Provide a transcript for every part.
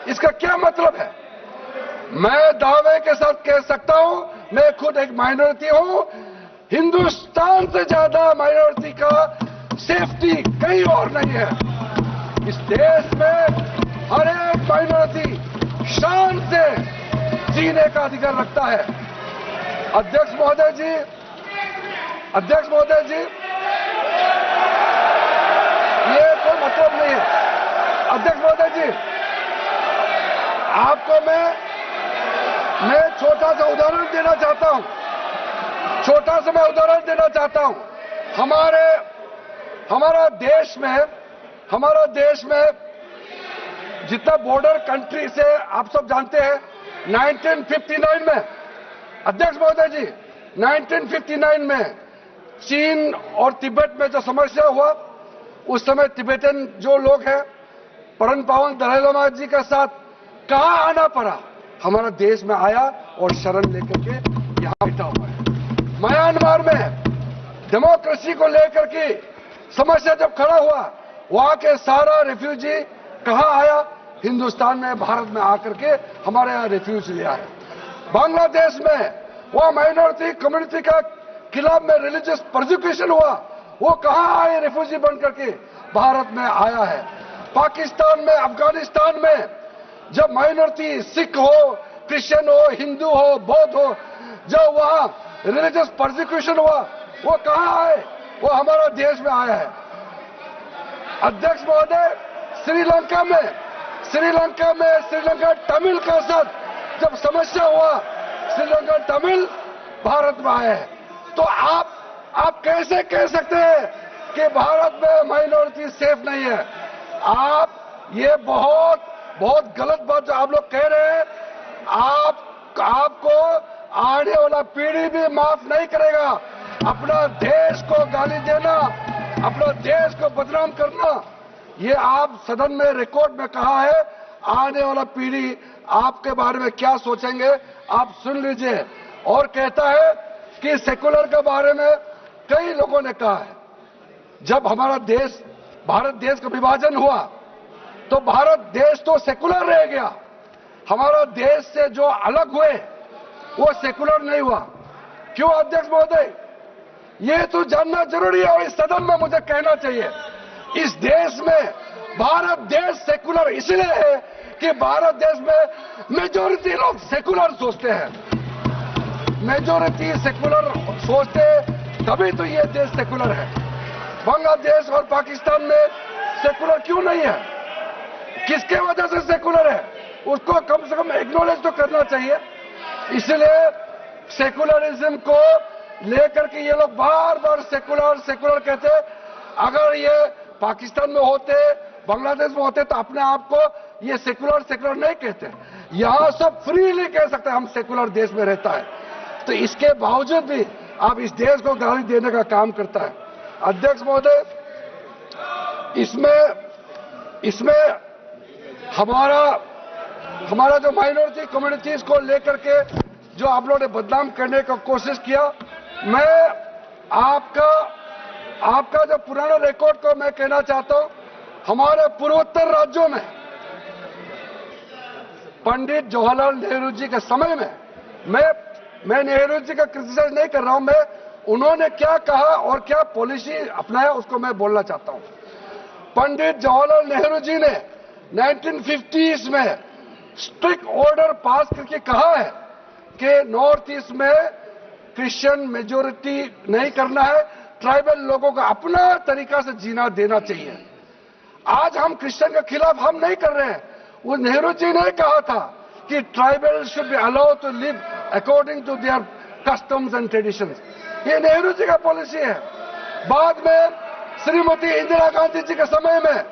इसका क्या मतलब है? मैं दावे के साथ कह सकता हूं, मैं खुद एक माइनॉरिटी हूं, हिंदुस्तान से ज्यादा माइनॉरिटी का सेफ्टी कहीं और नहीं है। इस देश में हर एक माइनॉरिटी शान से जीने का अधिकार रखता है। अध्यक्ष महोदय जी, ये कोई मतलब नहीं है। अध्यक्ष महोदय जी, आपको मैं छोटा सा उदाहरण देना चाहता हूं। हमारा देश में जितना बॉर्डर कंट्री से आप सब जानते हैं, 1959 में, अध्यक्ष महोदय जी, 1959 में चीन और तिब्बत में जो समस्या हुआ, उस समय तिब्बतन जो लोग हैं, परम पावन दलाई लामा जी के साथ कहां आना पड़ा? हमारा देश में आया और शरण लेकर के यहां बैठा हुआ है। म्यांमार में डेमोक्रेसी को लेकर के समस्या जब खड़ा हुआ, वहां के सारा रिफ्यूजी कहां आया? हिंदुस्तान में, भारत में आकर के हमारे यहां रिफ्यूज लिया है। बांग्लादेश में वहां माइनॉरिटी कम्युनिटी का खिलाफ में रिलीजियस प्रोसिक्यूशन हुआ, वो कहां आए? रिफ्यूजी बन करके भारत में आया है। पाकिस्तान में, अफगानिस्तान में जब माइनॉरिटी सिख हो, क्रिश्चियन हो, हिंदू हो, बौद्ध हो, जब वहां रिलीजियस प्रोसिक्यूशन हुआ, वो कहां आए? वो हमारा देश में आया है। अध्यक्ष महोदय, श्रीलंका तमिल के साथ जब समस्या हुआ, श्रीलंका तमिल भारत में आए हैं। तो आप कैसे कह सकते हैं कि भारत में माइनॉरिटी सेफ नहीं है? ये बहुत गलत बात जो आप लोग कह रहे हैं। आपको आने वाला पीढ़ी भी माफ नहीं करेगा। अपना देश को गाली देना, अपना देश को बदनाम करना, ये आप सदन में रिकॉर्ड में कहा है। आने वाला पीढ़ी आपके बारे में क्या सोचेंगे आप सुन लीजिए। और कहता है कि सेकुलर के बारे में कई लोगों ने कहा है, जब हमारा देश, भारत देश का विभाजन हुआ तो भारत देश तो सेकुलर रह गया, हमारा देश से जो अलग हुए वो सेकुलर नहीं हुआ। क्यों अध्यक्ष महोदय? ये तो जानना जरूरी है और इस सदन में मुझे कहना चाहिए। इस देश में भारत देश सेकुलर इसलिए है कि भारत देश में मेजॉरिटी लोग सेकुलर सोचते हैं। मेजॉरिटी सेकुलर सोचते तभी तो ये देश सेकुलर है। बांग्लादेश और पाकिस्तान में सेकुलर क्यों नहीं है? किसके वजह से सेकुलर है? उसको कम से कम एक्नॉलेज तो करना चाहिए। इसलिए सेकुलरिज्म को लेकर के ये लोग बार बार सेकुलर कहते। अगर ये पाकिस्तान में होते, बांग्लादेश में होते तो अपने आप को ये सेकुलर नहीं कहते। यहां सब फ्रीली कह सकते हैं हम सेकुलर देश में रहता है, तो इसके बावजूद भी आप इस देश को गाली देने का काम करता है। अध्यक्ष महोदय, इसमें हमारा जो माइनॉरिटी कम्युनिटीज को लेकर के जो आप लोगों ने बदनाम करने का कोशिश किया, मैं आपका जो पुराना रिकॉर्ड को मैं कहना चाहता हूं। हमारे पूर्वोत्तर राज्यों में पंडित जवाहरलाल नेहरू जी के समय में, मैं नेहरू जी का क्रिटिसाइज नहीं कर रहा हूं, मैं उन्होंने क्या कहा और क्या पॉलिसी अपनाया उसको मैं बोलना चाहता हूं। पंडित जवाहरलाल नेहरू जी ने 1950s में स्ट्रिक्ट ऑर्डर पास करके कहा है कि नॉर्थ ईस्ट में क्रिश्चियन मेजोरिटी नहीं करना है, ट्राइबल लोगों को अपना तरीका से जीना देना चाहिए। आज हम क्रिश्चियन के खिलाफ हम नहीं कर रहे हैं। वो नेहरू जी ने कहा था कि tribal should be allowed to live according to their customs and traditions. ये नेहरू जी का पॉलिसी है। बाद में श्रीमती इंदिरा गांधी जी के समय में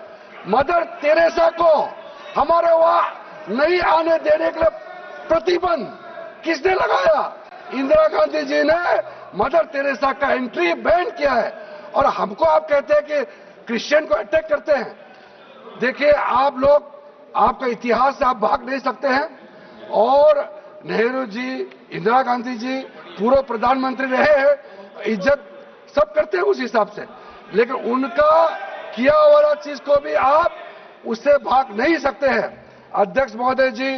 मदर तेरेसा को हमारे वहां नहीं आने देने के लिए प्रतिबंध किसने लगाया? इंदिरा गांधी जी ने मदर तेरेसा का एंट्री बैन किया है। और हमको आप कहते हैं कि क्रिश्चियन को अटैक करते हैं। देखिए, आप लोग, आपका इतिहास से आप भाग नहीं सकते हैं। और नेहरू जी, इंदिरा गांधी जी पूर्व प्रधानमंत्री रहे हैं, इज्जत सब करते हैं उस हिसाब से, लेकिन उनका किया वाला चीज को भी आप उससे भाग नहीं सकते हैं। अध्यक्ष महोदय जी,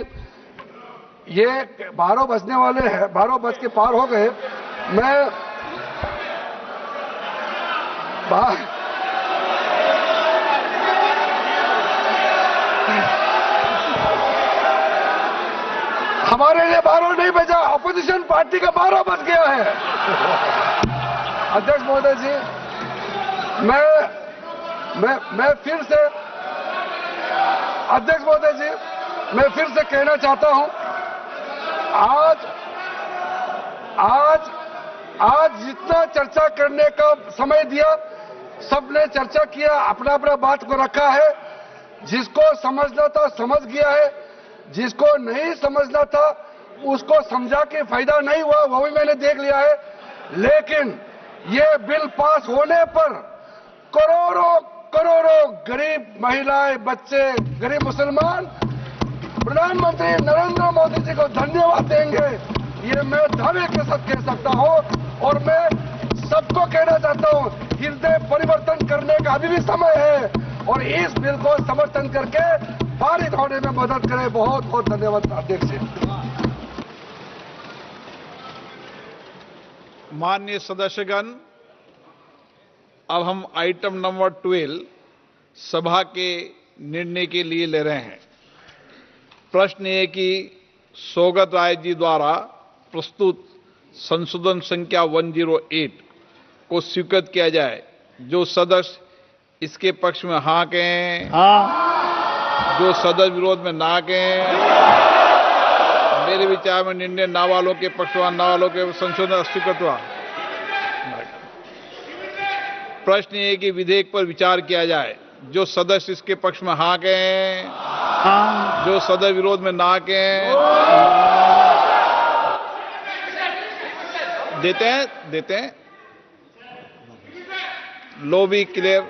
ये 12 बजने वाले हैं, 12 बज के पार हो गए। मैं हमारे लिए 12 नहीं बजा, अपोजिशन पार्टी का 12 बज गया है। अध्यक्ष महोदय जी, मैं फिर से, अध्यक्ष महोदय जी, मैं फिर से कहना चाहता हूं, आज जितना चर्चा करने का समय दिया, सबने चर्चा किया, अपना अपना बात को रखा है। जिसको समझना था समझ गया है, जिसको नहीं समझना था उसको समझा के फायदा नहीं हुआ, वो भी मैंने देख लिया है। लेकिन ये बिल पास होने पर करोड़ों करोड़ों गरीब महिलाएं, बच्चे, गरीब मुसलमान प्रधानमंत्री नरेंद्र मोदी जी को धन्यवाद देंगे, ये मैं दावे के साथ कह सकता हूं। और मैं सबको कहना चाहता हूं, हृदय परिवर्तन करने का अभी भी समय है और इस बिल को समर्थन करके पारित होने में मदद करें। बहुत बहुत धन्यवाद अध्यक्ष जी। माननीय सदस्यगण, अब हम आइटम नंबर 12 सभा के निर्णय के लिए ले रहे हैं। प्रश्न है कि सौगत राय जी द्वारा प्रस्तुत संशोधन संख्या 108 को स्वीकृत किया जाए। जो सदस्य इसके पक्ष में हाँ कहें, हाँ। जो सदस्य विरोध में ना कहें। मेरे विचार में निर्णय ना वालों के पक्ष में, ना वालों के संशोधन स्वीकृत हुआ। प्रश्न ये कि विधेयक पर विचार किया जाए। जो सदस्य इसके पक्ष में हाँ कहें, हाँ। जो सदस्य विरोध में ना कहें। देते हैं लो बी क्लियर।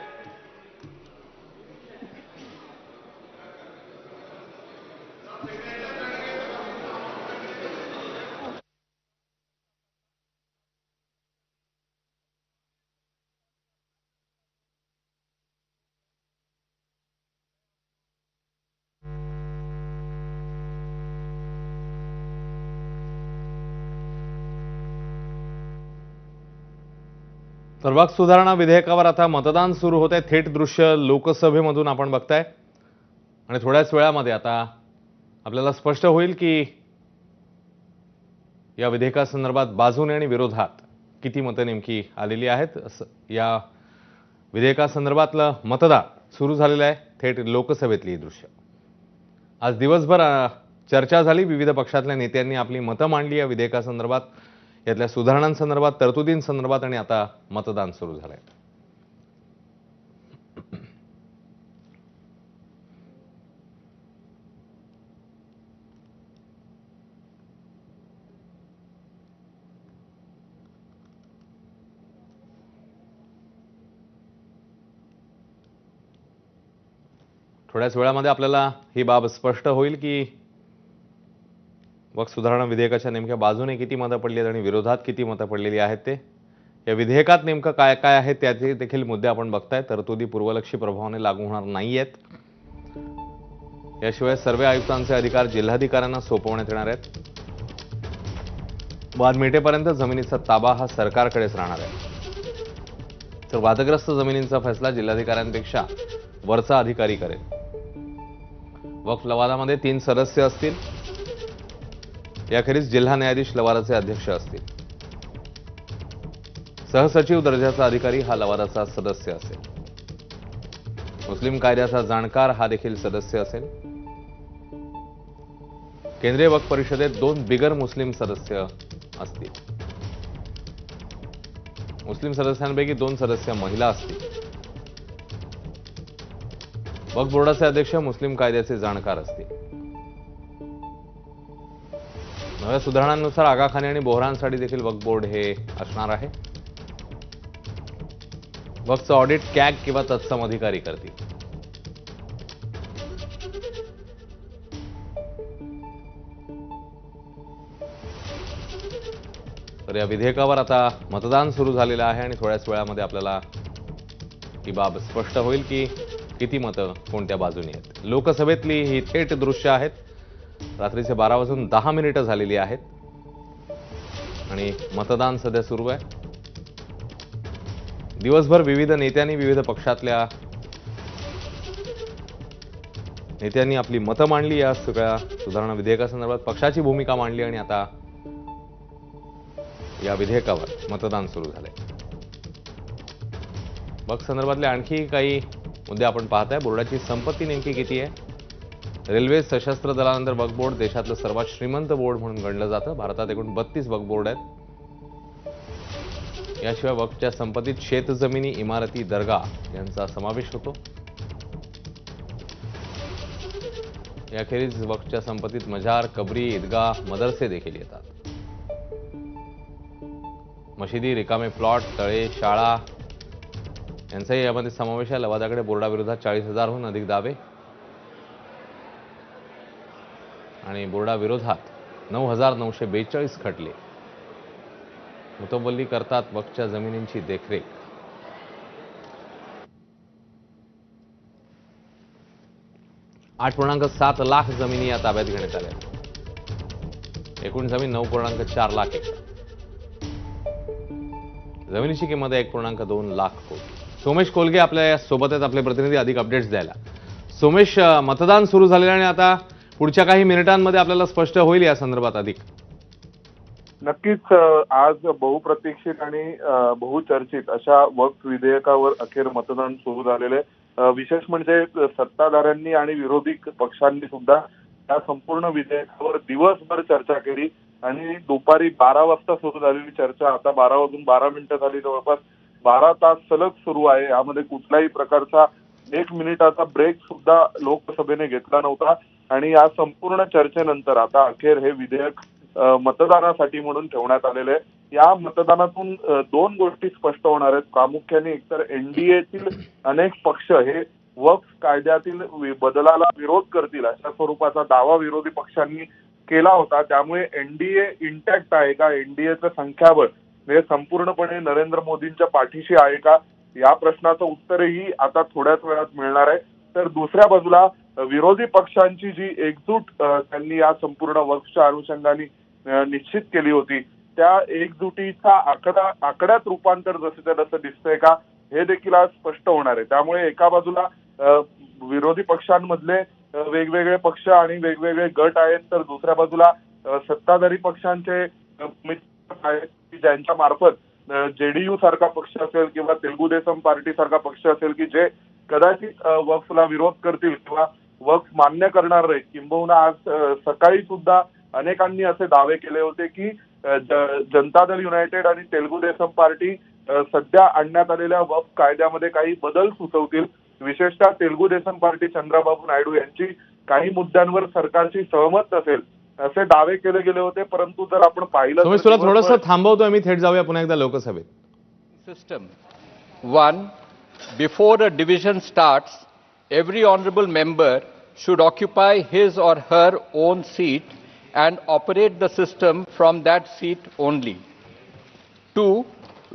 तर वक्फ सुधारणा विधेयकावर आता मतदान सुरू होत आहे। थेट दृश्य लोकसभेमधून आपण बघताय आणि थोड्याच वेळामध्ये आता आपल्याला स्पष्ट होईल की या विधेयकासंदर्भात बाजूने आणि विरोधात किती मतं नेमकी आलेली आहेत। या विधेयकासंदर्भातलं मतदान सुरू झालेलं आहे। थेट लोकसभेतली दृश्य। आज दिवसभर चर्चा झाली। विविध पक्षातल्या नेत्यांनी आपली मतं मांडली या विधेयकासंदर्भात, यातल्या सुधारणांसंदर्भात, तरतुदींसंदर्भात, आणि आता मतदान सुरू झालंय। थोड्याच वेळामध्ये आपल्याला ही बाब स्पष्ट होईल की वक्फ सुधारणा विधेयकाच्या नेमक्या बाजूने किती मतं पडली आहेत आणि विरोधात किती मतं पडलेली आहेत। ते या विधेयकात नेमकं काय काय आहे त्याचे देखील मुद्दे आपण बघताय। तरतुदी पूर्वलक्षी प्रभावाने लागू होणार नाहीयेत। याशिवाय सर्व आयुक्तांचे अधिकार जिल्हाधिकाऱ्यांना सोपवण्यात येणार आहेत। वाद मिटेपर्यंत जमिनीचा ताबा हा सरकारकडेच राहणार आहे। तर वादग्रस्त जमिनींचा फैसला जिल्हाधिकाऱ्यांपेक्षा वरचा अधिकारी करेल। वक्फ लवादामध्ये 3 सदस्य असतील। याखेरीज जिल्हा न्यायाधीश लवादाचे अध्यक्ष असतील। सहसचिव दर्जाचा अधिकारी हा लवादाचा सदस्य असेल। मुस्लिम कायद्याचा जाणकार हा देखील सदस्य असेल। केंद्रीय वक्फ परिषदेत 2 बिगर मुस्लिम सदस्य असतील। मुस्लिम सदस्यांपैकी 2 सदस्य महिला असतील। वक्फ बोर्डाचे अध्यक्ष मुस्लिम कायद्याचे जाणकार असतील। नव्या सुधारणांनुसार आगाखाने आणि बोहरांसाठी देखील वक्फ बोर्ड हे असणार आहे। वक्फचं ऑडिट कॅग किंवा तत्सम अधिकारी करतील। तर या विधेयकावर आता मतदान सुरू झालेलं आहे आणि थोड्याच वेळामध्ये आपल्याला ही बाब स्पष्ट होईल की किती मतं कोणत्या बाजूने आहेत. लोकसभेतली ही थेट दृश्य आहेत. रात्रीचे 12:10 झालेली आहेत आणि मतदान सध्या सुरू आहे. दिवसभर विविध नेत्यांनी विविध पक्षातल्या नेत्यांनी आपली मतं मांडली. या सगळ्या सुधारणा विधेयकासंदर्भात पक्षाची भूमिका मांडली आणि आता या विधेयकावर मतदान सुरू झालंय. वक्फ संदर्भातले आणखी काही मुद्दे आपण पाहताय. बोर्डाची संपत्ती नेमकी किती आहे? रेल्वे सशस्त्र दलानंतर वक्फ बोर्ड देशातलं सर्वात श्रीमंत बोर्ड म्हणून गणलं जातं. भारतात एकूण 32 वक्फ बोर्ड आहेत. याशिवाय वक्फच्या संपत्तीत शेतजमिनी, इमारती, दर्गा यांचा समावेश होतो. याखेरीज वक्फच्या संपत्तीत मजार, कबरी, ईदगाह, मदरसे देखील येतात. मशिदी, रिकामे प्लॉट, तळे, शाळा यांचाही यामध्ये समावेश आहे. लवादाकडे बोर्डाविरोधात 40,000हून अधिक दावे आणि बोर्डाविरोधात 9,942 खटले. मुतवल्ली करतात वक्फच्या जमिनींची देखरेख. $8.7 लाख जमिनी या ताब्यात घेण्यात आल्या. एकूण जमीन 9.4 लाख एकर. जमिनीची किंमत आहे 1.2 लाख कोटी. सोमेश कोलगे आपल्या सोबत आहेत, आपले प्रतिनिधी, अधिक अपडेट्स द्यायला. सोमेश, मतदान सुरू झालेलं आणि आता पुढच्या काही मिनिटांमध्ये आपल्याला स्पष्ट होईल या संदर्भात अधिक. नक्कीच आज बहुप्रतीक्षित आणि बहुचर्चित अशा वक्फ विधेयकावर अखेर मतदान सुरू झालेले. विशेष म्हणजे सत्ताधाऱ्यांनी आणि विरोधी पक्षांनी सुद्धा या संपूर्ण विधेयकावर दिवसभर चर्चा केली आणि दुपारी 12 वाजता सुरू झालेली चर्चा आता 12:12 झाली. जवळपास 12 तास सलग सुरू आहे. यामध्ये कुठल्याही प्रकारचा 1 मिनिटाचा ब्रेक सुद्धा लोकसभेने घेतला नव्हता आणि या संपूर्ण चर्चेनंतर आता अखेर हे विधेयक मतदानासाठी म्हणून ठेवण्यात आलेले आहे. या मतदानातून 2 गोष्टी स्पष्ट होणार आहेत. प्रामुख्याने एकतर एनडीएतील अनेक पक्ष हे वक्फ कायद्यातील बदलाला विरोध करतील अशा स्वरूपाचा दावा विरोधी पक्षांनी केला होता. त्यामुळे एनडीए इंटॅक्ट आहे का, एनडीएचं संख्याबळ हे संपूर्णपणे नरेंद्र मोदींच्या पाठीशी आहे का, या प्रश्नाचं उत्तरही आता थोड्याच वेळात मिळणार आहे. तर दुसऱ्या बाजूला विरोधी पक्षांची जी एकजूट त्यांनी या संपूर्ण वक्फच्या अनुषंगाने निश्चित केली होती, त्या एकजुटीचा आकड्यात रूपांतर जसं दिसतंय का, हे देखील आज स्पष्ट होणार आहे. त्यामुळे एका बाजूला विरोधी पक्षांमधले वेगवेगळे पक्ष आणि वेगवेगळे गट आहेत, तर दुसऱ्या बाजूला सत्ताधारी पक्षांचे मित्र आहेत की ज्यांच्या मार्फत जेडीयू सारखा पक्ष असेल किंवा तेलुगू देसम पार्टी सारखा पक्ष असेल की जे कदाचित वक्फला विरोध करतील किंवा वक्फ मान्य करणार नाहीत. किंबहुना आज सकाळी सुद्धा अनेकांनी असे दावे केले होते की जनता दल युनायटेड आणि तेलुगू देसम पार्टी सध्या आणण्यात आलेल्या वक्फ कायद्यामध्ये काही बदल सुचवतील. विशेषतः तेलुगू देसम पार्टी चंद्राबाबू नायडू यांची काही मुद्द्यांवर सरकारची सहमत नसेल असे दावे केले गेले होते. परंतु जर आपण पाहिलं सोमेश, तुला थोडंसं थांबवतो. आम्ही थेट जाऊया पुन्हा एकदा लोकसभेत. System 1. Before a division starts, every honorable member should occupy his or her own seat and operate the system from that seat only. 2.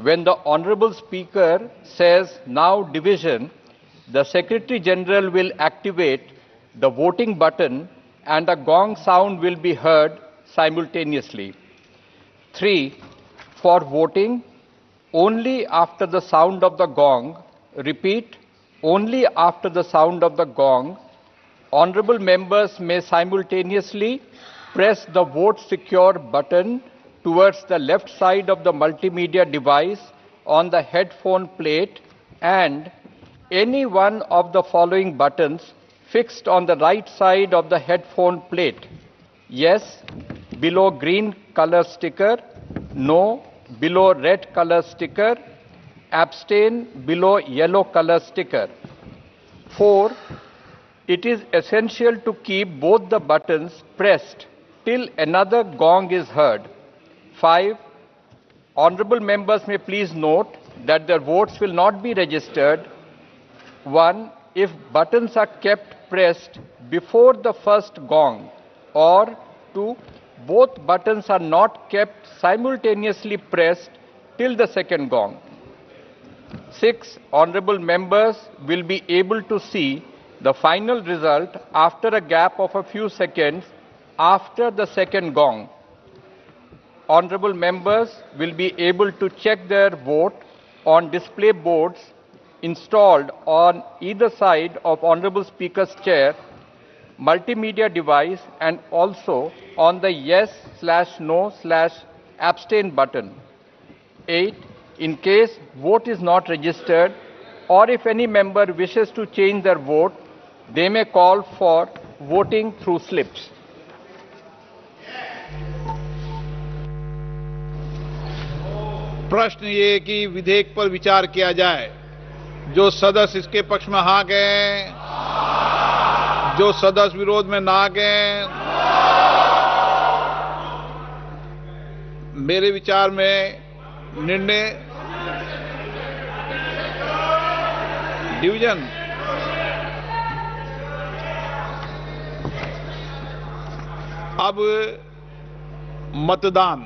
When the honorable speaker says now division, the Secretary General will activate the voting button and a gong sound will be heard simultaneously. 3. For voting, only after the sound of the gong, repeat, only after the sound of the gong, honorable members may simultaneously press the vote secure button towards the left side of the multimedia device on the headphone plate and any one of the following buttons fixed on the right side of the headphone plate. Yes, below green color sticker. No, below red color sticker. Abstain, below yellow color sticker. 4. It is essential to keep both the buttons pressed till another gong is heard. 5. Honorable members may please note that their votes will not be registered. 1. If buttons are kept pressed before the first gong, or 2. Both buttons are not kept simultaneously pressed till the second gong. 6 honorable members will be able to see the final result after a gap of a few seconds after the second gong. Honorable members will be able to check their vote on display boards installed on either side of Honorable Speaker's chair, multimedia device, and also on the yes/no/abstain button. 8. In case vote is not registered, or if any member wishes to change their vote, they may call for voting through slips. प्रश्न ये कि विधेयक पर विचार KIA जाए। जो सदस्य इसके पक्ष में हाँ गए, जो सदस्य विरोध में ना गए। मेरे विचार में निर्णय डिवीजन अब मतदान।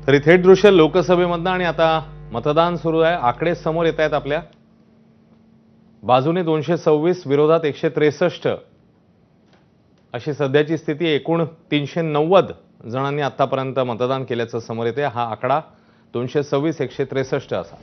तरी थेट दृश्य लोकसभेमधनं आणि आता मतदान सुरू आहे। आकडे समोर येत आहेत आपल्या। बाजूने 226, विरोधात 163 अशी सध्याची स्थिती। एकूण 390 जणांनी आतापर्यंत मतदान केल्याचं समोर येते। हा आकडा 226 163 असा।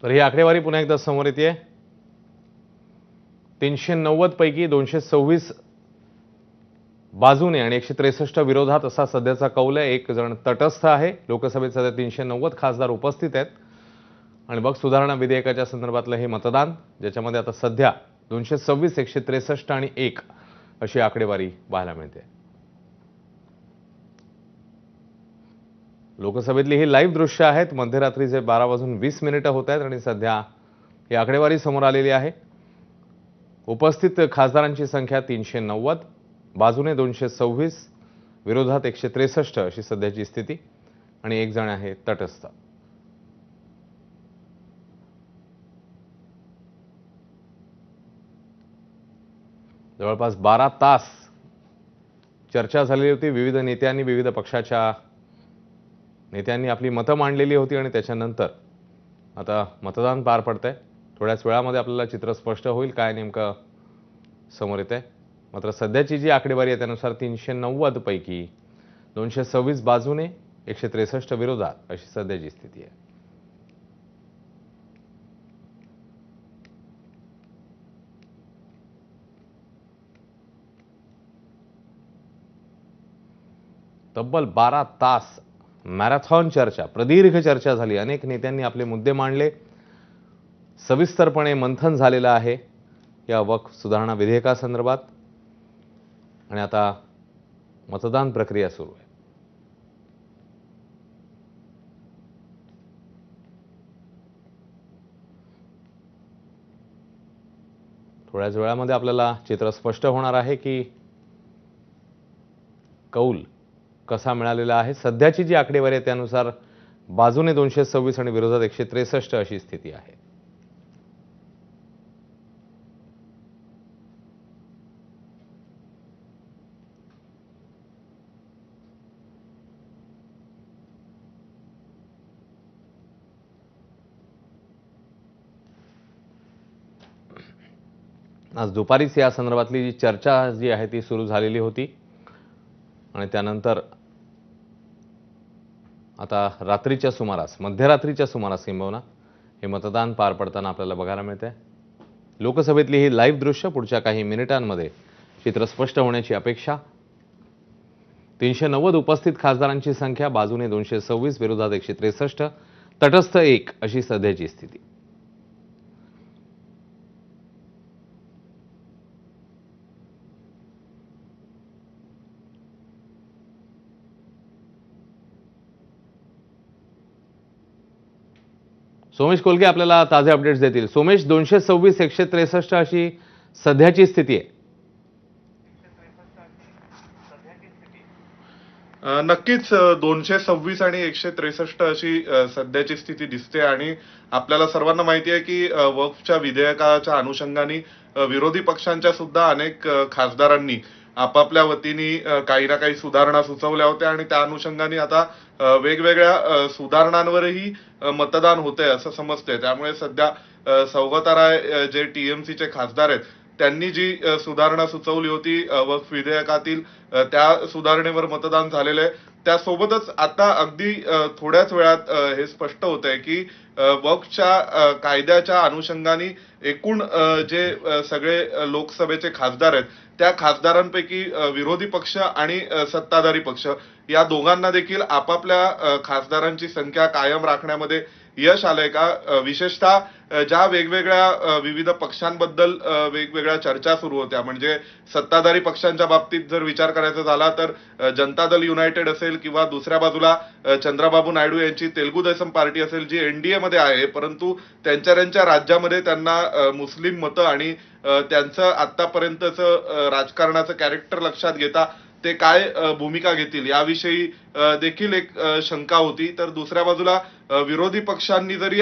तर ही आकडेवारी पुन्हा एकदा समोर येते। 390 पैकी 226 बाजूने आणि 163 विरोधात असा सध्याचा कौल आहे। एक जण तटस्थ आहे। लोकसभेत सध्या 390 खासदार उपस्थित आहेत आणि बघ सुधारणा विधेयकाच्या संदर्भातलं हे मतदान, ज्याच्यामध्ये आता सध्या 226 163 आणि 1 अशी आकडेवारी पाहायला मिळते। लोकसभेतली ही लाईव्ह दृश्य आहेत। मध्यरात्रीचे 12:20 होत आहेत आणि सध्या ही आकडेवारी समोर आलेली आहे। उपस्थित खासदारांची संख्या 390, बाजूने 226, विरोधात 163 अशी सध्याची स्थिती आणि एक जण आहे तटस्थ। जवळपास 12 तास चर्चा झालेली होती। विविध नेत्यांनी, विविध पक्षाच्या नेत्यांनी आपली मतं मांडलेली होती आणि त्याच्यानंतर आता मतदान पार पडतंय. थोड्याच वेळामध्ये आपल्याला चित्र स्पष्ट होईल काय नेमकं समोर येतंय. मात्र सध्याची जी आकडेवारी आहे त्यानुसार 390 पैकी 226 बाजूने 163 विरोधात अशी सध्याची स्थिती आहे. तब्बल 12 तास मॅरेथॉन चर्चा, प्रदीर्घ चर्चा झाली. अनेक नेत्यांनी आपले मुद्दे मांडले. सविस्तरपणे मंथन झालेलं आहे या वक्फ सुधारणा विधेयकासंदर्भात. आणि आता मतदान प्रक्रिया सुरू आहे. थोड्याच वेळामध्ये आपल्याला चित्र स्पष्ट होणार आहे की कौल कसा मिळालेला आहे. सध्याची जी आकडेवारी आहे त्यानुसार बाजूने 226 आणि विरोधात 163 अशी स्थिती आहे. आज दुपारीच या संदर्भातली जी चर्चा जी आहे ती सुरू झालेली होती आणि त्यानंतर आता रात्रीच्या सुमारास, मध्यरात्रीच्या सुमारास किंबहुना हे मतदान पार पडताना आपल्याला बघायला मिळते. लोकसभेतली ही लाईव्ह दृश्य पुढच्या काही मिनिटांमध्ये चित्र स्पष्ट होण्याची अपेक्षा. 390 उपस्थित खासदारांची संख्या, बाजूने 226, विरोधात 163, तटस्थ 1 अशी सध्याची स्थिती. सोमेश कोलगे आपल्याला ताजे अपडेट्स देतील. सोमेश, 226, 163 अशी सध्याची स्थिती आहे. नक्कीच 226 आणि 163 अशी सध्याची स्थिती दिसते. आणि आपल्याला सर्वांना माहिती आहे की वक्फच्या विधेयकाच्या अनुषंगाने विरोधी पक्षांच्या सुद्धा अनेक खासदारांनी आपापल्या वतीने काही ना काही सुधारणा सुचवल्या होत्या आणि त्या अनुषंगाने आता वेगवेगळ्या सुधारणांवरही मतदान होतंय असं समजतंय. त्यामुळे सध्या सौगताराय जे टीएमसीचे खासदार आहेत त्यांनी जी सुधारणा सुचवली होती वक्फ विधेयकातील त्या सुधारणेवर मतदान झालेलं आहे. त्यासोबतच आता अगदी थोड्याच वेळात हे स्पष्ट होत आहे की वक्फच्या कायद्याच्या अनुषंगाने एकूण जे सगळे लोकसभेचे खासदार आहेत त्या खासदारांपैकी विरोधी पक्ष आणि सत्ताधारी पक्ष या दोघांना देखील आपापल्या खासदारांची संख्या कायम राखण्यामध्ये यश आलंय का. विशेषतः ज्या वेगवेगळ्या विविध पक्षांबद्दल वेगवेगळ्या चर्चा सुरू होत्या, म्हणजे सत्ताधारी पक्षांच्या बाबतीत जर विचार करायचा झाला तर जनता दल युनायटेड असेल किंवा दुसऱ्या बाजूला चंद्राबाबू नायडू यांची तेलुगू देसम पार्टी असेल जी एनडीए मध्ये आहे, परंतु त्यांच्या राज्यामध्ये त्यांना मुस्लिम मतं आणि त्यांचं आतापर्यंतचं राजकारणाचं कॅरेक्टर लक्षात घेता ते काय भूमिका घेतील याविषयी देखील एक शंका होती. तर दुसऱ्या बाजूला विरोधी पक्षांनी जरी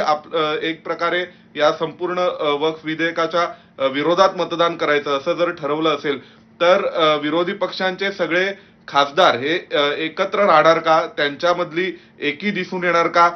एक प्रकारे या संपूर्ण वक्फ विधेयकाच्या विरोधात मतदान करायचं असं जर ठरवलं असेल तर विरोधी पक्षांचे सगळे खासदार हे एकत्र राहणार का, त्यांच्यामधली एकी दिसून येणार का,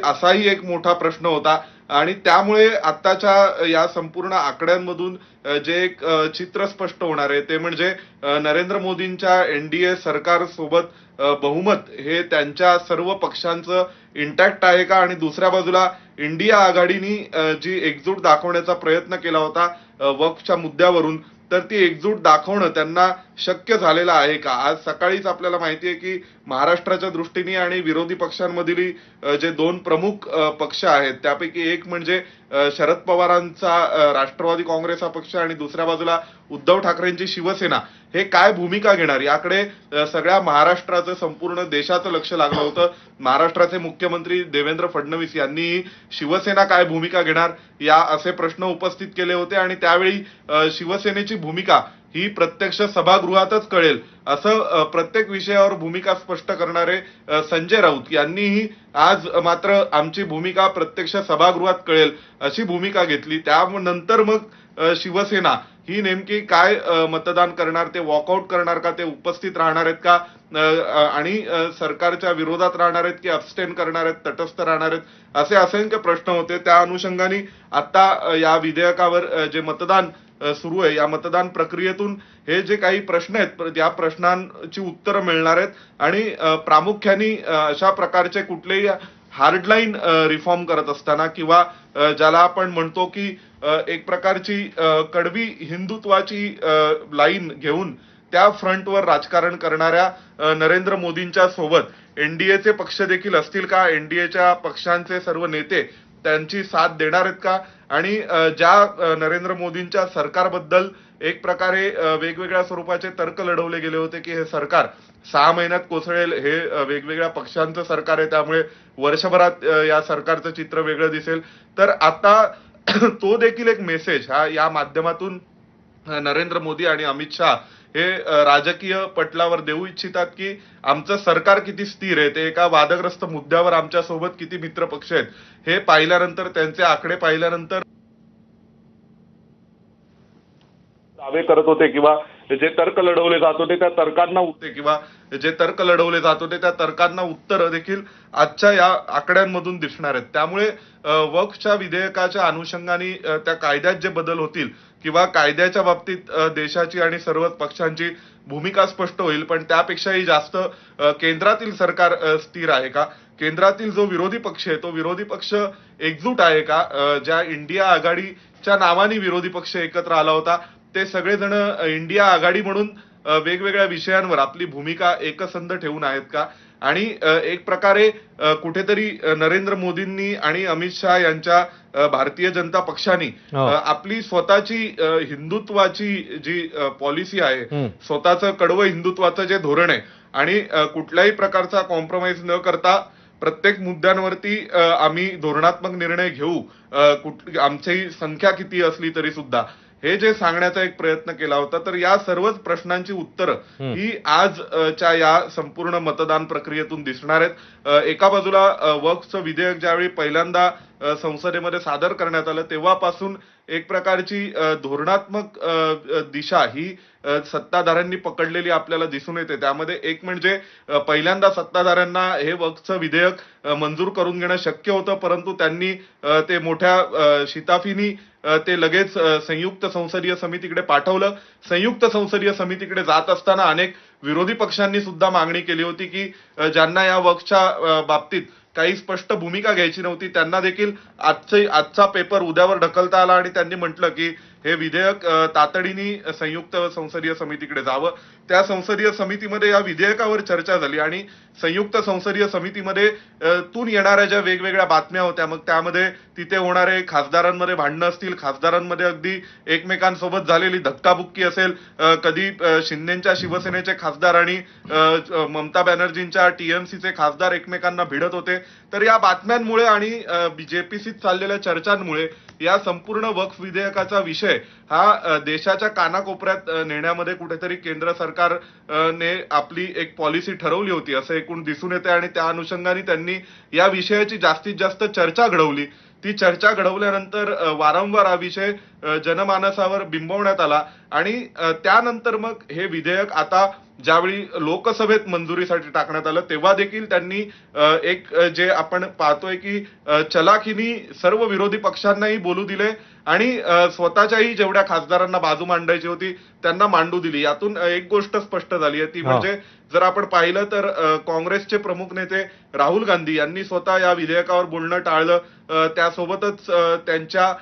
असाही एक मोठा प्रश्न होता. आणि त्यामुळे आताच्या या संपूर्ण आकड्यांमधून जे एक चित्र स्पष्ट होणार आहे ते म्हणजे नरेंद्र मोदींच्या एनडीए सरकार सोबत बहुमत हे त्यांच्या सर्व पक्षांचं इंटॅक्ट आहे का, आणि दुसऱ्या बाजूला इंडिया आघाडीनी जी एकजूट दाखवण्याचा प्रयत्न केला होता वक्फच्या मुद्द्यावरून, तर ती एकजूट दाखवणं त्यांना शक्य झालेलं आहे का. आज सकाळीच आपल्याला माहिती आहे की महाराष्ट्राच्या दृष्टीने आणि विरोधी पक्षांमधील जे दोन प्रमुख पक्ष आहेत त्यापैकी एक म्हणजे शरद पवारांचा राष्ट्रवादी काँग्रेस हा पक्ष आणि दुसऱ्या बाजूला उद्धव ठाकरेंची शिवसेना हे काय भूमिका घेणार याकडे सगळ्या महाराष्ट्राचं संपूर्ण देशाचं लक्ष लागलं होतं. महाराष्ट्राचे मुख्यमंत्री देवेंद्र फडणवीस यांनी शिवसेना काय भूमिका घेणार या असे प्रश्न उपस्थित केले होते आणि त्यावेळी शिवसेनेची भूमिका ही प्रत्यक्ष सभागृहातच कळेल असं प्रत्येक विषयावर भूमिका स्पष्ट करणारे संजय राऊत यांनीही आज मात्र आमची भूमिका प्रत्यक्ष सभागृहात कळेल अशी भूमिका घेतली. त्यानंतर मग शिवसेना ही नेमकी काय मतदान करणार, ते वॉकआउट करणार का, ते उपस्थित राहणार आहेत का आणि सरकारच्या विरोधात राहणार आहेत की अब्स्टेन करणार आहेत, तटस्थ राहणार आहेत, असे असंख्य प्रश्न होते. त्या अनुषंगाने आता या विधेयकावर जे मतदान सुरू आहे, या मतदान प्रक्रियेतून हे जे काही प्रश्न आहेत या प्रश्नांची उत्तरं मिळणार आहेत आणि प्रामुख्याने अशा प्रकारचे कुठलेही हार्डलाईन रिफॉर्म करत असताना किंवा ज्याला आपण म्हणतो की एक प्रकारची कडवी हिंदुत्वाची लाईन घेऊन त्या फ्रंटवर राजकारण करणाऱ्या नरेंद्र मोदींच्या सोबत एनडीएचे पक्ष देखील असतील का, एनडीएच्या पक्षांचे सर्व नेते त्यांची साथ देणार आहेत का, आणि ज्या नरेंद्र मोदींच्या सरकारबद्दल एक प्रकारे वेगवेगळ्या स्वरूपाचे तर्क लढवले गेले होते की हे सरकार 6 महिन्यात कोसळेल, हे वेगवेगळ्या पक्षांचं सरकार आहे त्यामुळे वर्षभरात या सरकारचं चित्र वेगळं दिसेल, तर आता तो देखील एक मेसेज हा या माध्यमातून नरेंद्र मोदी आणि अमित शहा हे राजकीय पटलावर देऊ इच्छितात की आमचं सरकार किती स्थिर आहे, ते एका वादग्रस्त मुद्द्यावर आमच्या सोबत किती मित्र पक्ष आहेत हे पाहिल्यानंतर, त्यांचे आकडे पाहिल्यानंतर दावे करत होते किंवा जे तर्क लढवले जात होते त्या तर्कांना किंवा जे तर्क लढवले जात होते त्या तर्कांना उत्तर देखील आजच्या या आकड्यांमधून दिसणार आहेत. त्यामुळे वक्फच्या विधेयकाच्या अनुषंगाने त्या कायद्यात जे बदल होतील किंवा कायद्याच्या बाबतीत देशाची आणि सर्वच पक्षांची भूमिका स्पष्ट होईल, पण त्यापेक्षाही जास्त केंद्रातील सरकार स्थिर आहे का, केंद्रातील जो विरोधी पक्ष आहे तो विरोधी पक्ष एकजूट आहे का, ज्या इंडिया आघाडीच्या नावाने विरोधी पक्ष एकत्र आला होता ते सगळेजण इंडिया आघाडी म्हणून वेगवेगळ्या विषयांवर आपली भूमिका एकसंध ठेवून आहेत का, आणि एक प्रकारे कुठेतरी नरेंद्र मोदींनी आणि अमित शहा यांच्या भारतीय जनता पक्षाने आपली स्वतःची हिंदुत्वाची जी पॉलिसी आहे, स्वतःचं कडवं हिंदुत्वाचं जे धोरण आहे आणि कुठल्याही प्रकारचा कॉम्प्रोमाइज न करता प्रत्येक मुद्द्यांवरती आम्ही धोरणात्मक निर्णय घेऊ, आमची संख्या किती असली तरी सुद्धा, हे जे सांगण्याचा एक प्रयत्न केला होता. तर या सर्वच प्रश्नांची उत्तरं ही आजच्या या संपूर्ण मतदान प्रक्रियेतून दिसणार आहेत. एका बाजूला वक्फचं विधेयक ज्यावेळी पहिल्यांदा संसदेमध्ये सादर करण्यात आलं तेव्हापासून एक प्रकारची धोरणात्मक दिशा ही सत्ताधाऱ्यांनी पकडलेली आपल्याला दिसून येते. त्यामध्ये एक म्हणजे पहिल्यांदा सत्ताधाऱ्यांना हे वक्फचं विधेयक मंजूर करून घेणं शक्य होतं, परंतु त्यांनी ते मोठ्या शिताफीनी ते लगेच संयुक्त संसदीय समितीकडे पाठवलं. संयुक्त संसदीय समितीकडे जात असताना अनेक विरोधी पक्षांनी सुद्धा मागणी केली होती की ज्यांना या वक्फच्या बाबतीत काही स्पष्ट भूमिका घ्यायची नव्हती त्यांना देखील आजचा पेपर उद्यावर ढकलता आला आणि त्यांनी म्हटलं की हे विधेयक तातडीने संयुक्त संसदीय समितीकडे जावं. त्या संसदीय समितीमध्ये या विधेयकावर चर्चा झाली आणि संयुक्त संसदीय समितीमध्ये तून येणाऱ्या ज्या वेगवेगळ्या बातम्या होत्या, मग त्यामध्ये तिथे होणारे खासदारांमध्ये भांडणं असतील, खासदारांमध्ये अगदी एकमेकांसोबत झालेली धक्काबुक्की असेल, कधी शिंदेच्या शिवसेनेचे खासदार आणि ममता बॅनर्जींच्या टीएमसीचे खासदार एकमेकांना भिडत होते. तर या बातम्यांमुळे आणि जेपीसीत चाललेल्या चर्चांमुळे या संपूर्ण वक्फ विधेयकाचा विषय हा देशाच्या कानाकोपऱ्यात नेण्यामध्ये कुठेतरी केंद्र सरकारने आपली एक पॉलिसी ठरवली होती असं एकूण दिसून येते आणि त्या अनुषंगाने त्यांनी या विषयाची जास्तीत जास्त चर्चा घडवली. ती चर्चा घडवल्यानंतर वारंवार हा विषय जनमानसावर बिंबवण्यात आला आणि त्यानंतर मग हे विधेयक आता ज्यावेळी लोकसभेत मंजुरीसाठी टाकण्यात आलं तेव्हा देखील त्यांनी एक जे आपण पाहतोय की चलाखीनी सर्व विरोधी पक्षांनाही बोलू दिले आणि स्वतःच्याही जेवढ्या खासदारांना बाजू मांडायची होती त्यांना मांडू दिली. यातून एक गोष्ट स्पष्ट झाली आहे ती म्हणजे जर आपण पाहिलं तर काँग्रेसचे प्रमुख नेते राहुल गांधी यांनी स्वतः या विधेयकावर बोलणं टाळलं. त्यासोबतच त्यांच्या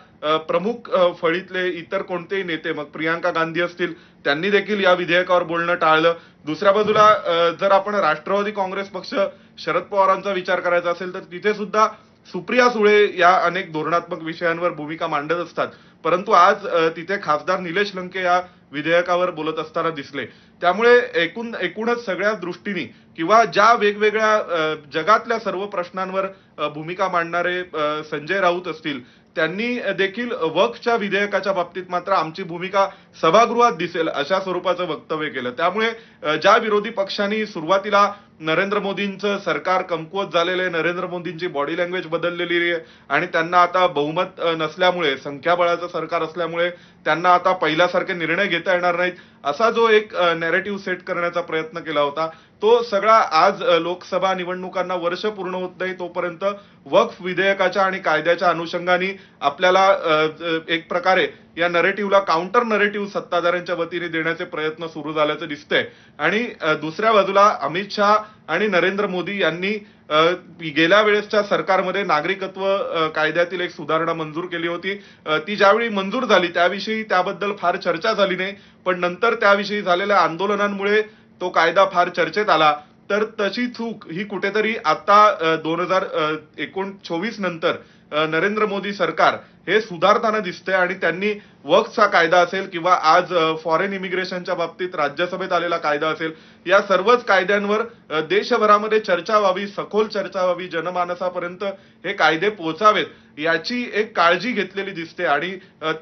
प्रमुख फळीतले इतर कोणतेही नेते, मग प्रियांका गांधी असतील, त्यांनी देखील या विधेयकावर बोलणं टाळलं. दुसऱ्या बाजूला जर आपण राष्ट्रवादी काँग्रेस पक्ष शरद पवारांचा विचार करायचा असेल तर तिथे सुद्धा सुप्रिया सुळे या अनेक धोरणात्मक विषयांवर भूमिका मांडत असतात, परंतु आज तिथे खासदार निलेश लंके या विधेयकावर बोलत असताना दिसले. त्यामुळे एकूणच सगळ्या दृष्टीने किंवा ज्या वेगवेगळ्या जगातल्या सर्व प्रश्नांवर भूमिका मांडणारे संजय राऊत असतील त्यांनी देखील वक्फच्या विधेयकाच्या बाबतीत मात्र आमची भूमिका सभागृहात दिसेल अशा स्वरूपाचं वक्तव्य केलं. त्यामुळे ज्या विरोधी पक्षांनी सुरुवातीला नरेंद्र मोदींचं सरकार कमकुवत झालेलं आहे, नरेंद्र मोदींची बॉडी लँग्वेज बदललेली आहे आणि त्यांना आता बहुमत नसल्यामुळे, संख्याबळाचं सरकार असल्यामुळे त्यांना आता पहिल्यासारखे निर्णय घेता येणार नाहीत, असा जो एक नॅरेटिव्ह सेट करण्याचा प्रयत्न केला होता, तो सगळा आज लोकसभा निवडणुकांना वर्ष पूर्ण होत नाही तोपर्यंत वक्फ विधेयकाच्या आणि कायद्याच्या अनुषंगाने आपल्याला एक प्रकारे या नरेटिव्हला काउंटर नरेटिव्ह सत्ताधाऱ्यांच्या वतीने देण्याचे प्रयत्न सुरू झाल्याचं दिसतंय. आणि दुसऱ्या बाजूला अमित शहा आणि नरेंद्र मोदी यांनी गेल्या वेळेसच्या सरकारमध्ये नागरिकत्व कायद्यातील एक सुधारणा मंजूर केली होती. ती ज्यावेळी मंजूर झाली त्याविषयी त्याबद्दल फार चर्चा झाली नाही, पण नंतर त्याविषयी झालेल्या आंदोलनांमुळे तो कायदा फार चर्चेत आला. तर तशी चूक ही कुठेतरी आता 2024 नंतर नरेंद्र मोदी सरकार हे सुधारताना दिसतंय आणि त्यांनी वक्फचा कायदा असेल किंवा आज फॉरेन इमिग्रेशनच्या बाबतीत राज्यसभेत आलेला कायदा असेल, या सर्वच कायद्यांवर देशभरामध्ये चर्चा व्हावी, सखोल चर्चा व्हावी, जनमानसापर्यंत हे कायदे पोहोचावेत याची एक काळजी घेतलेली दिसते. आणि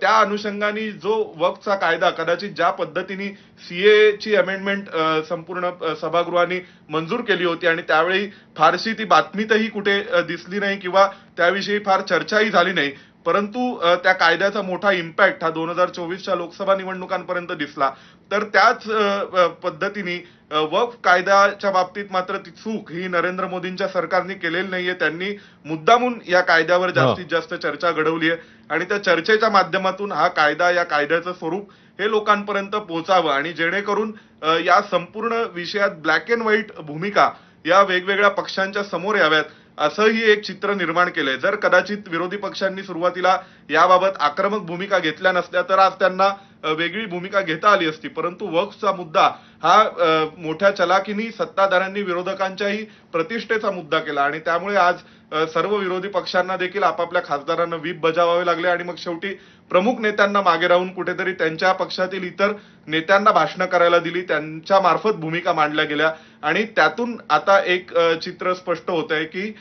त्या अनुषंगाने जो वक्फचा कायदा कदाचित ज्या पद्धतीने सीए ची अमेंडमेंट संपूर्ण सभागृहाने मंजूर केली होती आणि त्यावेळी फारशी ती बातमीतही कुठे दिसली नाही किंवा त्याविषयी फार चर्चाही झाली नाही, परंतु त्या कायद्याचा मोठा इम्पॅक्ट हा 2024च्या लोकसभा निवडणुकांपर्यंत दिसला. तर त्याच पद्धतीने वक्फ कायद्याच्या बाबतीत मात्र ती चूक ही नरेंद्र मोदींच्या सरकारने केलेली नाहीये. त्यांनी मुद्दामून या कायद्यावर जास्तीत जास्त चर्चा घडवली आहे आणि त्या चर्चेच्या माध्यमातून हा कायदा, या कायद्याचं स्वरूप हे लोकांपर्यंत पोहोचावं आणि जेणेकरून या संपूर्ण विषयात ब्लॅक अँड व्हाईट भूमिका या वेगवेगळ्या पक्षांच्या समोर याव्यात, असंही एक चित्र निर्माण केलंय. जर कदाचित विरोधी पक्षांनी सुरुवातीला याबाबत आक्रमक भूमिका घेतल्या नसत्या तर आज त्यांना वेगळी भूमिका घेता आली असती, परंतु वक्फचा मुद्दा हा मोठ्या चलाखीने सत्ताधाऱ्यांनी विरोधकांच्याही प्रतिष्ठेचा मुद्दा केला आणि त्यामुळे आज सर्व विरोधी पक्षांना देखील आपापल्या खासदारांना व्हीप बजावावे लागले आणि मग शेवटी प्रमुख नेत्यांना मागे राहून कुठेतरी त्यांच्या पक्षातील इतर नेत्यांना भाषणं करायला दिली, त्यांच्या मार्फत भूमिका मांडल्या गेल्या आणि त्यातून आता एक चित्र स्पष्ट होत आहे की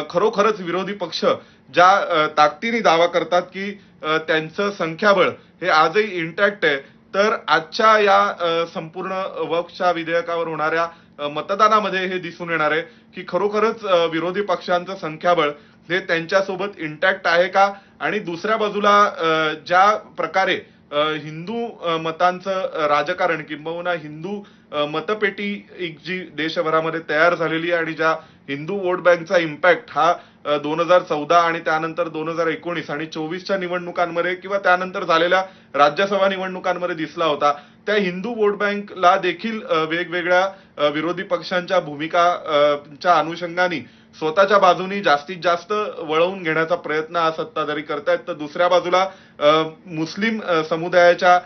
खरोखरच विरोधी पक्ष ज्या ताकदीने दावा करतात की त्यांचं संख्याबळ हे आजही इंटॅक्ट आहे, तर आजच्या या संपूर्ण वक्फच्या विधेयकावर होणाऱ्या मतदानामध्ये हे दिसून येणार आहे की खरोखरच विरोधी पक्षांचं संख्याबळ हे त्यांच्यासोबत इंटॅक्ट आहे का. आणि दुसऱ्या बाजूला ज्या प्रकारे हिंदू मतांचं राजकारण किंबहुना हिंदू मतपेटी एक जी देशभरामध्ये तयार झालेली आहे आणि ज्या हिंदू वोट बँकचा इम्पॅक्ट हा 2014 आणि त्यानंतर 2019 आणि 24च्या निवडणुकांमध्ये किंवा त्यानंतर झालेल्या राज्यसभा निवडणुकांमध्ये दिसला होता, त्या हिंदू वोट बँकला देखील वेगवेगळ्या विरोधी पक्षांच्या भूमिकाच्या अनुषंगाने स्वतःच्या बाजूनी जास्तीत जास्त वळवून घेण्याचा प्रयत्न हा सत्ताधारी करतायत. तर दुसऱ्या बाजूला मुस्लिम समुदायाच्या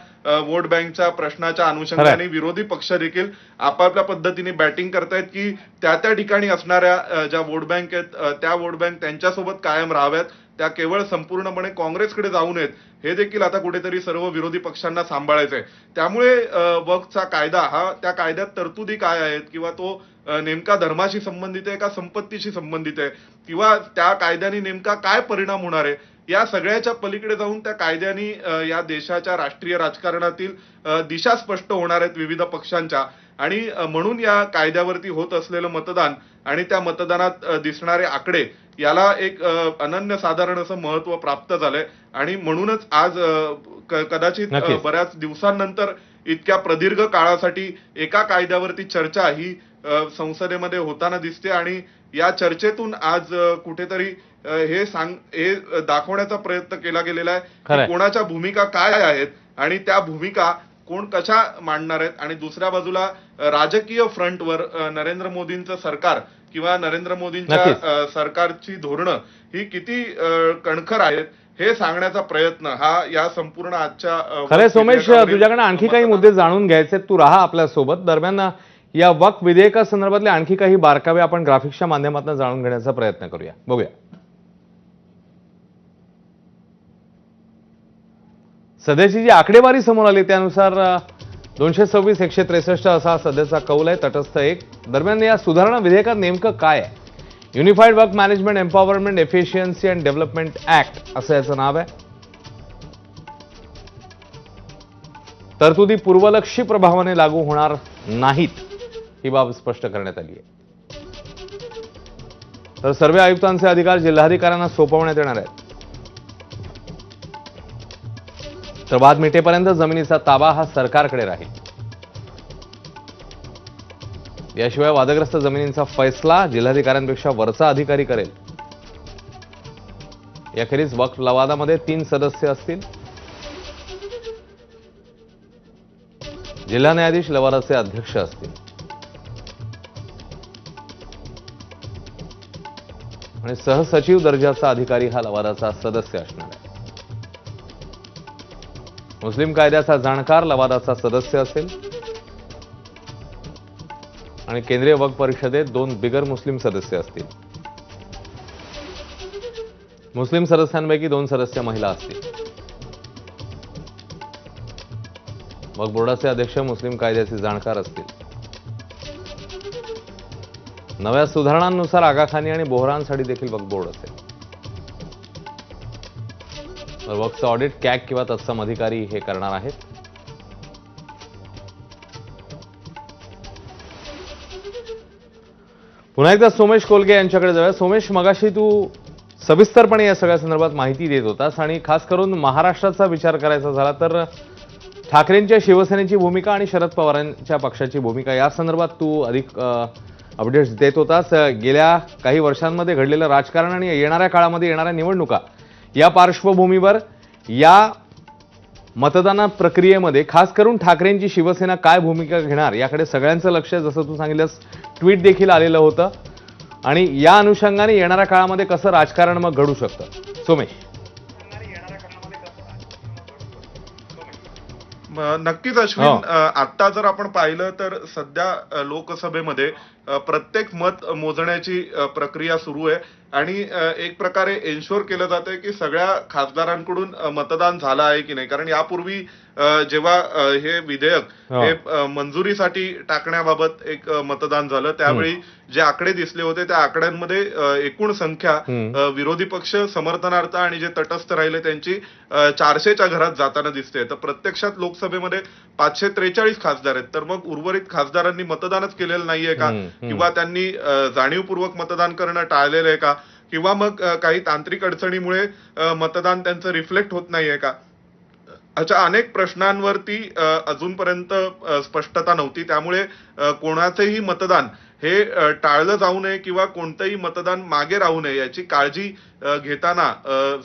वोट बँकच्या प्रश्नाच्या अनुषंगाने विरोधी पक्ष देखील आपापल्या पद्धतीने बॅटिंग करतायत की त्या ठिकाणी असणाऱ्या ज्या वोट बँक आहेत त्या वोट बँक त्यांच्यासोबत कायम राहाव्यात, त्या केवळ संपूर्णपणे काँग्रेसकडे जाऊ नयेत, हे देखील आता कुठेतरी सर्व विरोधी पक्षांना सांभाळायचंय. त्यामुळे वक्फचा कायदा हा, त्या कायद्यात तरतुदी काय आहेत किंवा तो नेमका धर्माशी संबंधित आहे का संपत्तीशी संबंधित आहे किंवा त्या कायद्याने नेमका काय परिणाम होणार आहे, या सगळ्याच्या पलीकडे जाऊन त्या कायद्याने या देशाच्या राष्ट्रीय राजकारणातील दिशा स्पष्ट होणार आहेत विविध पक्षांच्या. आणि म्हणून या कायद्यावरती होत असलेलं मतदान आणि त्या मतदानात दिसणारे आकडे याला एक अनन्यसाधारण असं महत्व प्राप्त झालंय आणि म्हणूनच आज कदाचित बऱ्याच दिवसांनंतर इतक्या प्रदीर्घ काळासाठी एका कायद्यावरती चर्चा ही संसदेमध्ये होताना दिसते आणि या चर्चेतून आज कुठेतरी हे दाखवण्याचा प्रयत्न केला गेलेला आहे की कोणाच्या भूमिका काय आहेत आणि त्या भूमिका कोण कशा मांडणार आहेत. आणि दुसऱ्या बाजूला राजकीय फ्रंटवर नरेंद्र मोदींचं सरकार किंवा नरेंद्र मोदींच्या सरकारची धोरणं ही किती कणखर आहेत हे सांगण्याचा प्रयत्न हा या संपूर्ण आजच्या. खरे सोमेश, तुझ्याकडे आणखी काही मुद्दे जाणून घ्यायचे, तू राहा आपल्या सोबत. दरम्यान या वक्फ विधेयकासंदर्भातले आणखी काही बारकावे आपण ग्राफिक्सच्या माध्यमातून जाणून घेण्याचा प्रयत्न करूया. बघूया. सध्याची जी आकडेवारी समोर आली त्यानुसार 226 163 असा सध्याचा कौल आहे, तटस्थ 1. दरम्यान या सुधारणा विधेयकात नेमकं काय आहे? Unified work management empowerment efficiency and development act असं याचं नाव आहे. तरतुदी पूर्वलक्षी प्रभावाने लागू होणार नाहीत ही बाब स्पष्ट करण्यात आली आहे. तर सर्वे आयुक्तांचे अधिकार जिल्हाधिकाऱ्यांना सोपवण्यात येणार आहेत. तर वाद मिटेपर्यंत जमिनीचा ताबा हा सरकारकडे राहील. याशिवाय वादग्रस्त जमिनींचा फैसला जिल्हाधिकाऱ्यांपेक्षा वरचा अधिकारी करेल. याखेरीज वक्फ लवादामध्ये 3 सदस्य असतील. जिल्हा न्यायाधीश लवादाचे अध्यक्ष असतील आणि सहसचिव दर्जाचा अधिकारी हा लवादाचा सदस्य असणार आहे. मुस्लिम कायद्याचा जाणकार लवादाचा सदस्य असेल आणि केंद्रीय वक्फ परिषदेत 2 बिगर मुस्लिम सदस्य असतील. मुस्लिम सदस्यांपैकी 2 सदस्य महिला असतील. वक्फ बोर्डाचे अध्यक्ष मुस्लिम कायद्याचे जाणकार असतील. नव्या सुधारणांनुसार आगाखानी आणि बोहरांसाठी देखील वक्फ बोर्ड असेल. तर वक्फचं ऑडिट कॅग किंवा तत्सम अधिकारी हे करणार आहेत. पुन्हा एकदा सोमेश कोलगे यांच्याकडे जाऊया. सोमेश, मगाशी तू सविस्तरपणे या सगळ्या संदर्भात माहिती देत होतास आणि खास करून महाराष्ट्राचा विचार करायचा झाला तर ठाकरेंच्या शिवसेनेची भूमिका आणि शरद पवारांच्या पक्षाची भूमिका या संदर्भात तू अधिक अपडेट्स देत होतास. गेल्या काही वर्षांमध्ये घडलेलं राजकारण आणि येणाऱ्या काळामध्ये येणाऱ्या निवडणुका या पार्श्वभूमीवर या मतदान प्रक्रियेमध्ये खास करून ठाकरेंची शिवसेना काय भूमिका घेणार याकडे सगळ्यांचं लक्ष, जसं तू सांगितलंस ट्विट देखील आलेलं होतं, आणि या अनुषंगाने येणाऱ्या काळामध्ये कसं राजकारण मग घडू शकतं. सोमेश. नक्कीच अश्विन, आता जर आपण पाहिलं तर सध्या लोकसभेमध्ये प्रत्येक मत मोजण्याची प्रक्रिया सुरू आहे आणि एक प्रकारे एन्श्योर केलं जातंय की सगळ्या खासदारांकडून मतदान झालं आहे की नाही. कारण यापूर्वी जेव्हा हे विधेयक हे मंजुरीसाठी टाकण्याबाबत एक मतदान झालं त्यावेळी जे आकडे दिसले होते त्या आकड्यांमध्ये एकूण संख्या विरोधी पक्ष समर्थनार्थ आणि जे तटस्थ राहिले त्यांची 400च्या घरात जाताना दिसते. तर प्रत्यक्षात लोकसभेमध्ये 543 खासदार आहेत. तर मग उर्वरित खासदारांनी मतदानच केलेलं नाहीये का, किंवा त्यांनी जाणीवपूर्वक मतदान करणं टाळलेलं आहे का, किंवा मग काही तांत्रिक अडचणीमुळे मतदान त्यांचं रिफ्लेक्ट होत नाहीये का, अशा अनेक प्रश्नांवरती अजूनपर्यंत स्पष्टता नव्हती. त्यामुळे कोणाचेही मतदान हे टाळलं जाऊ नये किंवा कोणतंही मतदान मागे राहू नये याची काळजी घेताना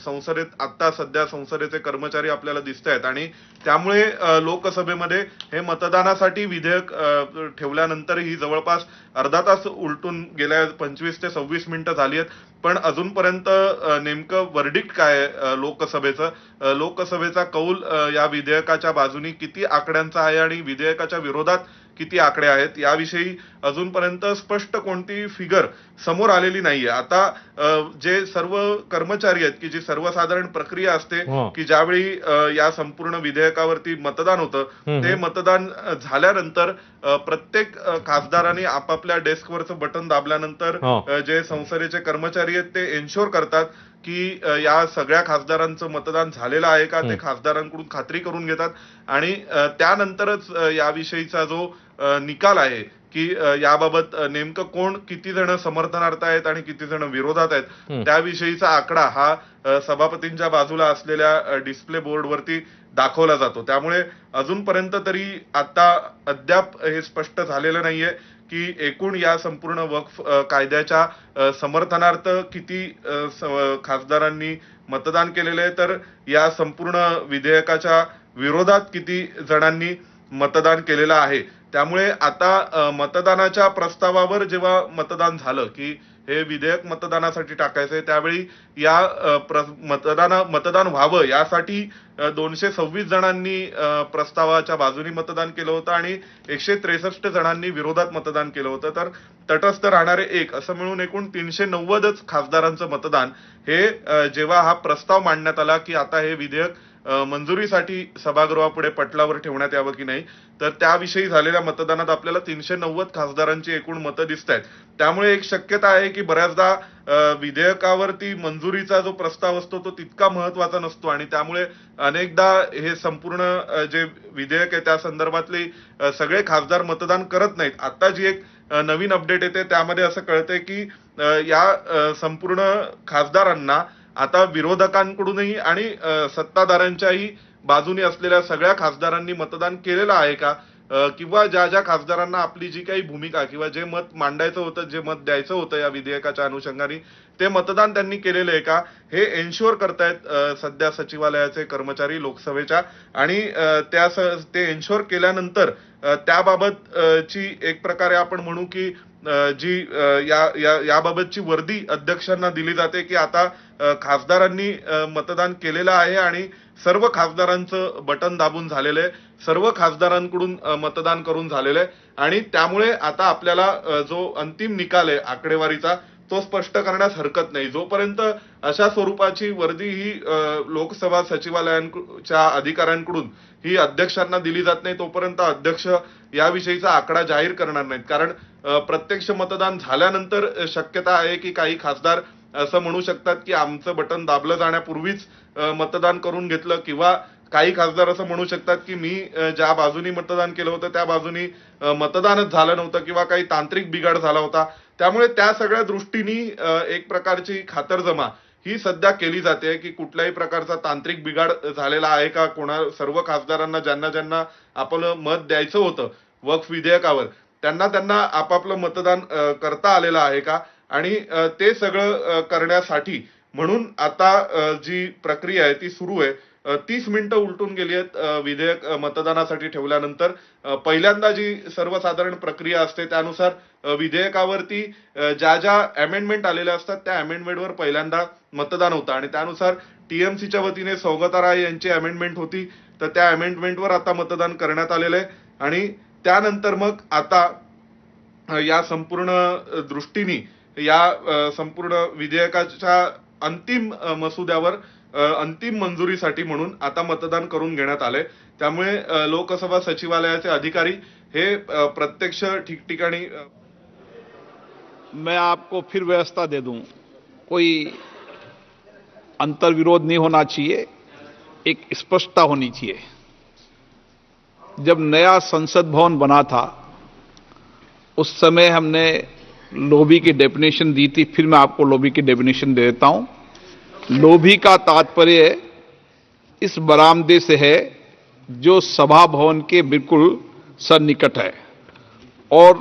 संसदेत आता सध्या संसदेचे कर्मचारी आपल्याला दिसत आहेत आणि त्यामुळे लोकसभेमध्ये हे मतदानासाठी विधेयक ठेवल्यानंतरही जवळपास अर्धा तास उलटून गेल्या 25 ते 26 मिनिटं झाली आहेत. पण अजूनपर्यंत नेमकं वर्डिक्ट काय आहे लोकसभेचा कौल या विधेयकाच्या बाजूनी किती आकड्यांचा आहे आणि विधेयकाच्या विरोधात किती आकडे आहेत याविषयी अजूनपर्यंत स्पष्ट कोणती फिगर समोर आलेली नाहीये. आता जे सर्व कर्मचारी आहेत की जी सर्वसाधारण प्रक्रिया असते की ज्यावेळी या संपूर्ण विधेयकावरती मतदान होतं ते मतदान झाल्यानंतर प्रत्येक खासदारांनी आपापल्या डेस्कवरचं बटन दाबल्यानंतर जे संसदेचे कर्मचारी आहेत ते एन्श्योर करतात की या सगळ्या खासदारांचं मतदान झालेलं आहे का ते खासदारांकडून खात्री करून घेतात आणि त्यानंतरच याविषयीचा जो निकाल आहे की याबाबत नेमकं कोण किती जण समर्थनार्थ आहेत आणि किती जण विरोधात आहेत त्याविषयीचा आकडा हा सभापतींच्या बाजूला असलेल्या डिस्प्ले बोर्डवरती दाखवला जातो. त्यामुळे अजूनपर्यंत तरी आता अद्याप हे स्पष्ट झालेलं नाहीये की एकूण या संपूर्ण वक्फ कायद्याच्या समर्थनार्थ किती खासदारांनी मतदान केलेलं आहे तर या संपूर्ण विधेयकाच्या विरोधात किती जणांनी मतदान केलेलं आहे. त्यामुळे आता मतदानाच्या प्रस्तावावर जेव्हा मतदान झालं की हे विधेयक मतदानासाठी टाकायचंय त्यावेळी या मतदान व्हावं यासाठी 226 जणांनी प्रस्तावाच्या बाजूनी मतदान केलं होतं आणि 163 जणांनी विरोधात मतदान केलं होतं. तर तटस्थ राहणारे 1 असं मिळून एकूण 390च खासदारांचं मतदान हे जेव्हा हा प्रस्ताव मांडण्यात आला की आता हे विधेयक मंजुरीसाठी सभागृहापुढे पटलावर ठेवण्यात यावं की नाही तर त्याविषयी झालेल्या मतदानात आपल्याला 390 खासदारांची एकूण मतं दिसत आहेत. त्यामुळे एक शक्यता आहे की बऱ्याचदा विधेयकावरती मंजुरीचा जो प्रस्ताव असतो तो तितका महत्वाचा नसतो आणि त्यामुळे अनेकदा हे संपूर्ण जे विधेयक आहे त्या संदर्भातले सगळे खासदार मतदान करत नाहीत. आता जी एक नवीन अपडेट येते त्यामध्ये असं कळतंय की या संपूर्ण खासदारांना आता विरोधकांकडूनही आणि सत्ताधाऱ्यांच्याही बाजूने असलेल्या सगळ्या खासदारांनी मतदान केलेलं आहे का, किंवा ज्या ज्या खासदारांना आपली जी काही भूमिका किंवा जे मत मांडायचं होतं, जे मत द्यायचं होतं या विधेयकाच्या अनुषंगाने, ते मतदान त्यांनी केलेलं आहे का, हे एन्श्युअर करतायत सध्या सचिवालयाचे कर्मचारी लोकसभेच्या. आणि ते एन्श्युअर केल्यानंतर त्याबाबत ची एक प्रकारे आपण म्हणू की जी याबाबतची वर्दी अध्यक्षांना दिली जाते की आता खासदारांनी मतदान केलेलं आहे आणि सर्व खासदारांचं बटन दाबून झालेलं आहे, सर्व खासदारांकडून मतदान करून झालेलं आहे. आणि त्यामुळे आता आपल्याला जो अंतिम निकाल आहे आकडेवारीचा तो स्पष्ट करण्यास हरकत नाही. जोपर्यंत अशा स्वरूपाची वर्दी ही लोकसभा सचिवालयांच्या अधिकाऱ्यांकडून ही अध्यक्षांना दिली जात नाही, तोपर्यंत अध्यक्ष याविषयीचा आकडा जाहीर करणार नाहीत. कारण प्रत्यक्ष मतदान झाल्यानंतर शक्यता आहे की काही खासदार असं म्हणू शकतात की आमचं बटन दाबलं जाण्यापूर्वीच मतदान करून घेतलं, किंवा काही खासदार असं म्हणू शकतात की मी ज्या बाजूनी मतदान केलं होतं त्या बाजूनी मतदानच झालं नव्हतं किंवा काही तांत्रिक बिघाड झाला होता. त्यामुळे त्या सगळ्या दृष्टीने एक प्रकारची खातरजमा ही सध्या केली जाते की कुठल्याही प्रकारचा तांत्रिक बिघाड झालेला आहे का, सर्व खासदारांना ज्यांना आपलं मत द्यायचं होतं वक्फ विधेयकावर त्यांना आपापलं मतदान करता आलेलं आहे का. आणि ते सगळं करण्यासाठी म्हणून आता जी प्रक्रिया आहे ती सुरू आहे. 30 मिनिटं उलटून गेली आहेत विधेयक मतदानासाठी ठेवल्यानंतर. पहिल्यांदा जी सर्वसाधारण प्रक्रिया असते त्यानुसार विधेयकावरती ज्या अमेंडमेंट आलेल्या असतात त्या अमेंडमेंटवर पहिल्यांदा मतदान होतं आणि त्यानुसार टीएमसीच्या वतीने सौगता राय यांची अमेंडमेंट होती, तर त्या अमेंडमेंटवर आता मतदान करण्यात आलेलं आहे. आणि त्यानंतर मग आता या संपूर्ण दृष्टीने या संपूर्ण विधेयकाच्या अंतिम मसुद्यावर अंतिम मंजुरीसाठी म्हणून आता मतदान करून घेण्यात आले. त्यामुळे लोकसभा सचिवालयाचे अधिकारी हे प्रत्यक्ष ठिकठिकाणी. मैं आपको फिर व्यवस्था दे दूं, कोई अंतर्विरोध नहीं होना चाहिए, एक स्पष्टता होनी चाहिए. जब नया संसद भवन बना था उस समय हमने लोबी की डेफिनेशन दी थी, फिर मैं आपको लोबी की डेफिनेशन दे देता हूं. लोबी का तात्पर्य इस बरामदे से है जो सभा भवन के बिल्कुल सन्निकट है और